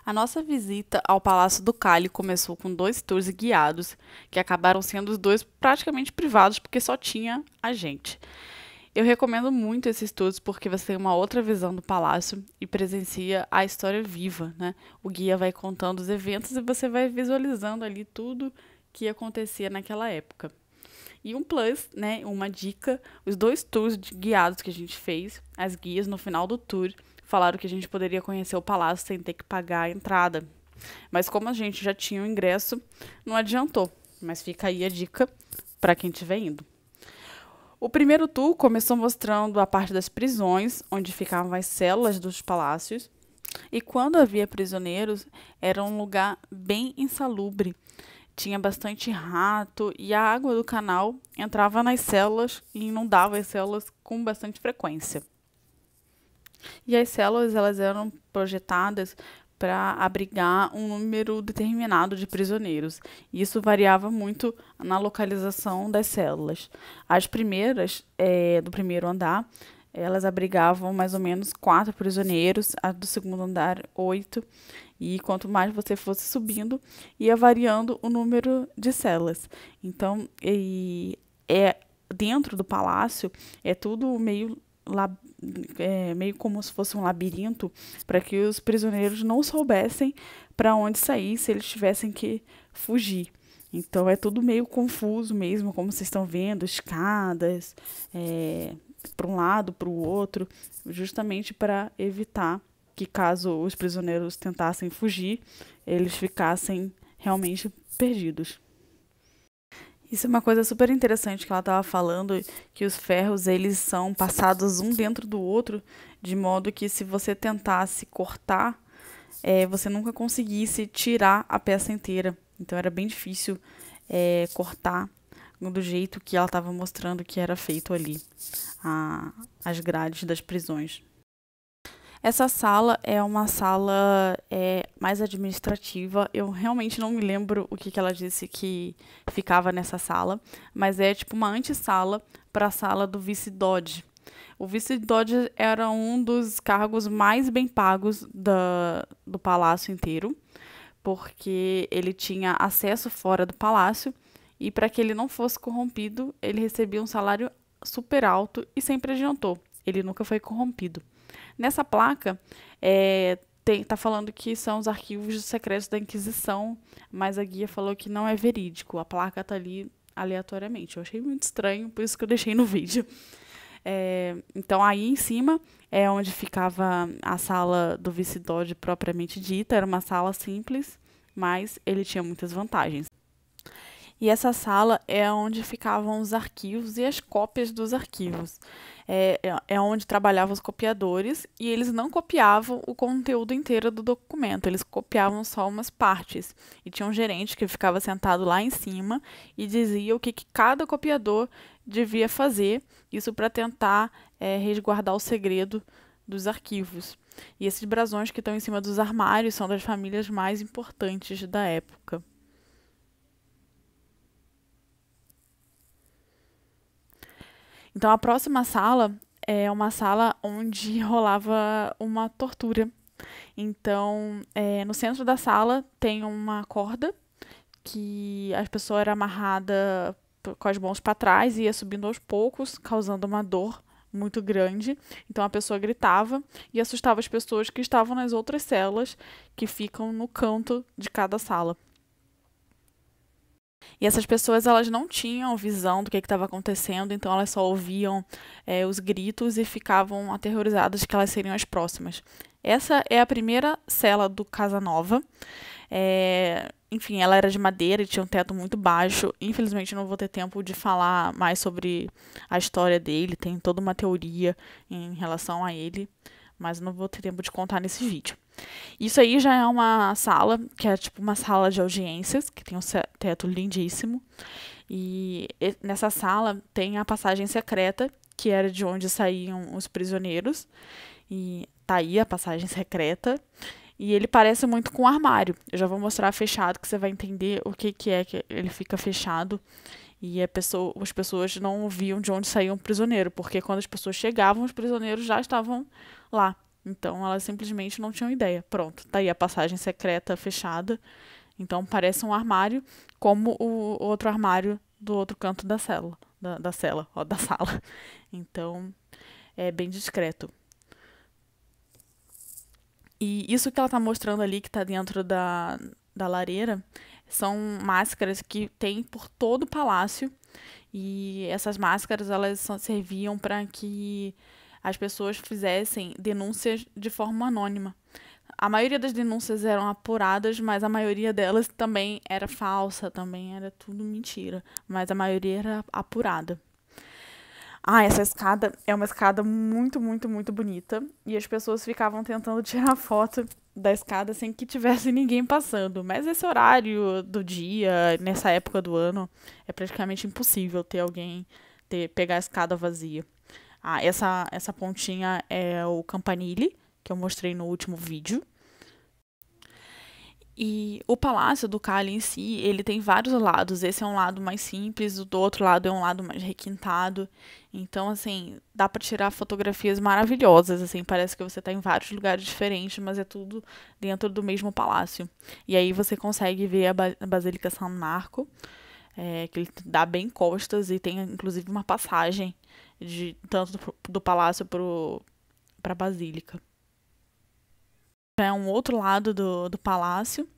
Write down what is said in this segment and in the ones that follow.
A nossa visita ao Palácio do Cali começou com dois tours guiados, que acabaram sendo os dois praticamente privados, porque só tinha a gente. Eu recomendo muito esses tours porque você tem uma outra visão do palácio e presencia a história viva, né? O guia vai contando os eventos e você vai visualizando ali tudo que acontecia naquela época. E um plus, né, uma dica, os dois tours guiados que a gente fez, as guias no final do tour falaram que a gente poderia conhecer o palácio sem ter que pagar a entrada. Mas como a gente já tinha o ingresso, não adiantou. Mas fica aí a dica para quem estiver indo. O primeiro tour começou mostrando a parte das prisões, onde ficavam as células dos palácios. E quando havia prisioneiros, era um lugar bem insalubre. Tinha bastante rato e a água do canal entrava nas células e inundava as células com bastante frequência. E as células elas eram projetadas para abrigar um número determinado de prisioneiros. E isso variava muito na localização das células. As primeiras, do primeiro andar, elas abrigavam mais ou menos 4 prisioneiros, a do segundo andar, 8. E quanto mais você fosse subindo, ia variando o número de celas. Então, dentro do palácio, é tudo meio como se fosse um labirinto, para que os prisioneiros não soubessem para onde sair se eles tivessem que fugir. Então é tudo meio confuso mesmo, como vocês estão vendo, escadas, para um lado, para o outro, justamente para evitar que, caso os prisioneiros tentassem fugir, eles ficassem realmente perdidos. Isso é uma coisa super interessante que ela estava falando, que os ferros eles são passados um dentro do outro, de modo que se você tentasse cortar, você nunca conseguisse tirar a peça inteira. Então era bem difícil cortar do jeito que ela estava mostrando que era feito ali, as grades das prisões. Essa sala é uma sala mais administrativa. Eu realmente não me lembro o que ela disse que ficava nessa sala, mas é tipo uma antessala para a sala do vice-doge. O vice-doge era um dos cargos mais bem pagos do palácio inteiro, porque ele tinha acesso fora do palácio e para que ele não fosse corrompido, ele recebia um salário super alto e sempre adiantou. Ele nunca foi corrompido. Nessa placa, tá falando que são os arquivos secretos da Inquisição, mas a guia falou que não é verídico. A placa tá ali aleatoriamente. Eu achei muito estranho, por isso que eu deixei no vídeo. Então, aí em cima é onde ficava a sala do vice-doge propriamente dita. Era uma sala simples, mas ele tinha muitas vantagens. E essa sala é onde ficavam os arquivos e as cópias dos arquivos. É onde trabalhavam os copiadores e eles não copiavam o conteúdo inteiro do documento, eles copiavam só umas partes. E tinha um gerente que ficava sentado lá em cima e dizia o que cada copiador devia fazer, isso para tentar resguardar o segredo dos arquivos. E esses brasões que estão em cima dos armários são das famílias mais importantes da época. Então, a próxima sala é uma sala onde rolava uma tortura. Então, no centro da sala tem uma corda que a pessoa era amarrada com as mãos para trás e ia subindo aos poucos, causando uma dor muito grande. Então, a pessoa gritava e assustava as pessoas que estavam nas outras celas que ficam no canto de cada sala. E essas pessoas elas não tinham visão do que estava acontecendo, então elas só ouviam os gritos e ficavam aterrorizadas que elas seriam as próximas. Essa é a primeira cela do Casanova. Enfim, ela era de madeira e tinha um teto muito baixo. Infelizmente, não vou ter tempo de falar mais sobre a história dele. Tem toda uma teoria em relação a ele, mas não vou ter tempo de contar nesse vídeo. Isso aí já é uma sala, que é tipo uma sala de audiências, que tem um teto lindíssimo. E nessa sala tem a passagem secreta, que era de onde saíam os prisioneiros. E tá aí a passagem secreta. E ele parece muito com um armário. Eu já vou mostrar fechado, que você vai entender o que que ele fica fechado. E as pessoas não viam de onde saía um prisioneiro, porque quando as pessoas chegavam, os prisioneiros já estavam lá. Então, elas simplesmente não tinham ideia. Pronto, tá aí a passagem secreta fechada. Então, parece um armário, como o outro armário do outro canto da cela. Da sala. Então, é bem discreto. E isso que ela tá mostrando ali, que tá dentro da lareira, são máscaras que tem por todo o palácio. E essas máscaras, elas serviam para que as pessoas fizessem denúncias de forma anônima. A maioria das denúncias eram apuradas, mas a maioria delas também era falsa, também era tudo mentira. Mas a maioria era apurada. Ah, essa escada é uma escada muito, muito, muito bonita. E as pessoas ficavam tentando tirar foto da escada sem que tivesse ninguém passando. Mas esse horário do dia, nessa época do ano, é praticamente impossível ter alguém pegar a escada vazia. Ah, essa pontinha é o campanile, que eu mostrei no último vídeo. E o Palácio do Cali em si, ele tem vários lados. Esse é um lado mais simples, o do outro lado é um lado mais requintado. Então, assim, dá pra tirar fotografias maravilhosas, assim, parece que você tá em vários lugares diferentes, mas é tudo dentro do mesmo palácio. E aí você consegue ver a Basílica San Marco, que ele dá bem costas e tem inclusive uma passagem de tanto do palácio pra Basílica. Já é um outro lado do palácio.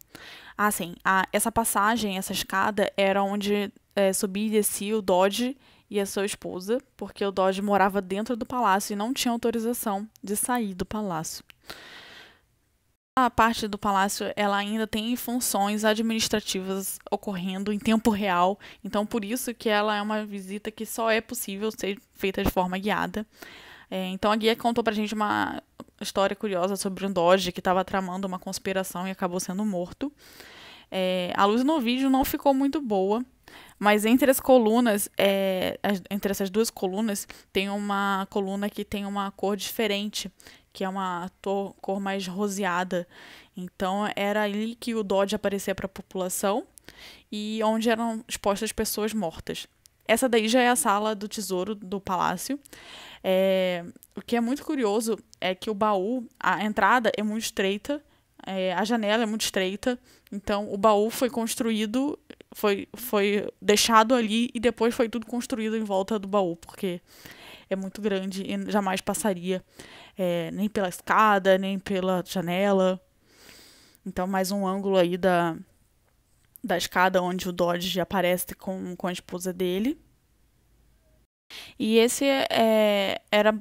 Ah, sim. Essa passagem, essa escada, era onde subia e descia o Doge e a sua esposa, porque o Doge morava dentro do palácio e não tinha autorização de sair do palácio. A parte do palácio, ela ainda tem funções administrativas ocorrendo em tempo real, então por isso que ela é uma visita que só é possível ser feita de forma guiada. Então a guia contou pra gente uma história curiosa sobre um Doge que estava tramando uma conspiração e acabou sendo morto. A luz no vídeo não ficou muito boa, mas entre as colunas, entre essas duas colunas, tem uma coluna que tem uma cor diferente, que é uma cor mais roseada. Então era ali que o Doge aparecia para a população e onde eram expostas pessoas mortas. Essa daí já é a sala do tesouro do palácio. O que é muito curioso é que o baú, a entrada é muito estreita, a janela é muito estreita, então o baú foi construído, foi deixado ali e depois foi tudo construído em volta do baú, porque é muito grande e jamais passaria nem pela escada, nem pela janela. Então mais um ângulo aí da escada onde o Dodge aparece com a esposa dele. E esse era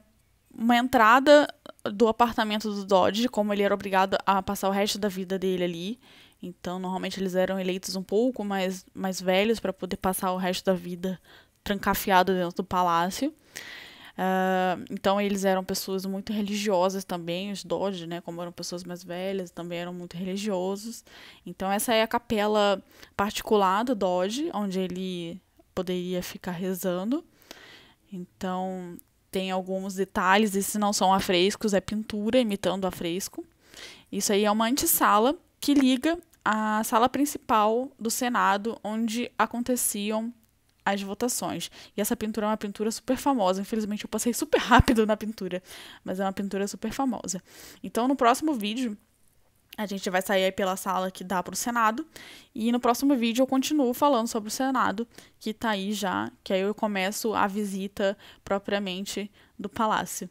uma entrada do apartamento do Dodge, como ele era obrigado a passar o resto da vida dele ali. Então, normalmente eles eram eleitos um pouco mais velhos para poder passar o resto da vida trancafiado dentro do palácio. Então, eles eram pessoas muito religiosas também, os Dodge, né? Como eram pessoas mais velhas, também eram muito religiosos. Então, essa é a capela particular do Dodge, onde ele poderia ficar rezando. Então, tem alguns detalhes, esses não são afrescos, é pintura imitando afresco. Isso aí é uma antessala que liga à sala principal do Senado, onde aconteciam as votações. E essa pintura é uma pintura super famosa. Infelizmente, eu passei super rápido na pintura, mas é uma pintura super famosa. Então, no próximo vídeo, a gente vai sair aí pela sala que dá para o Senado. E no próximo vídeo eu continuo falando sobre o Senado, que tá aí já, que aí eu começo a visita propriamente do palácio.